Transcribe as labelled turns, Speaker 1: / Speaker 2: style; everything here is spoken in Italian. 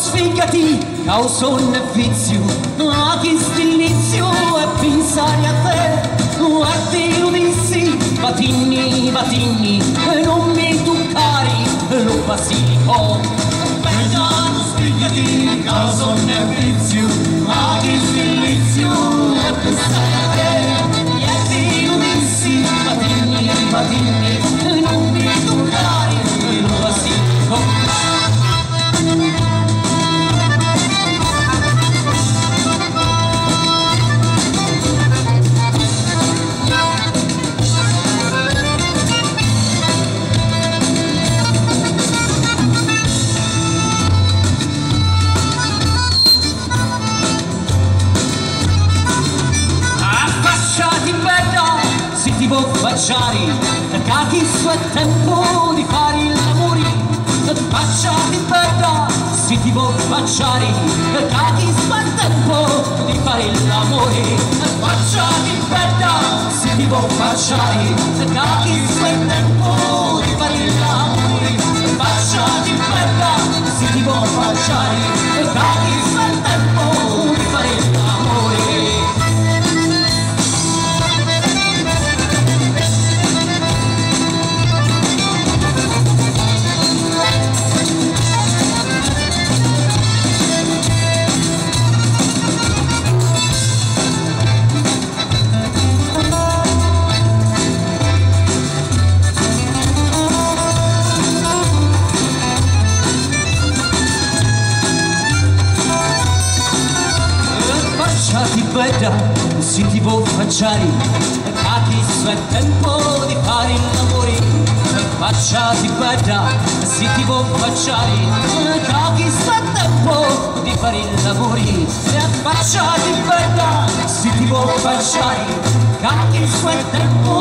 Speaker 1: sfigati, causa un vizio, ma chi stillizio e pensare a te, a te lo dissi, batigni, batigni, non mi toccare, lo basilico. Bella, sfigati, causa un vizio, ma chi stillizio e pensare a te, a te lo dissi, batigni, batigni, non mi toccare, lo basilico. Ti può baciare, cacchi su è tempo di fare l'amore, baciati bella, se ti può baciare, cacchi su è tempo di fare l'amore, baciati bella, se ti può baciare, cacchi su è tempo di fare l'amore, baciati bella, se ti può baciare, cacchi su è tempo di fare l'amore. Baciati bella, se ti può baciare, cacchi su è tempo di fare l'amore. Baciati bella, se ti può baciare, cacchi su è tempo di fare l'amore. Baciati bella, se ti può baciare, cacchi su è tempo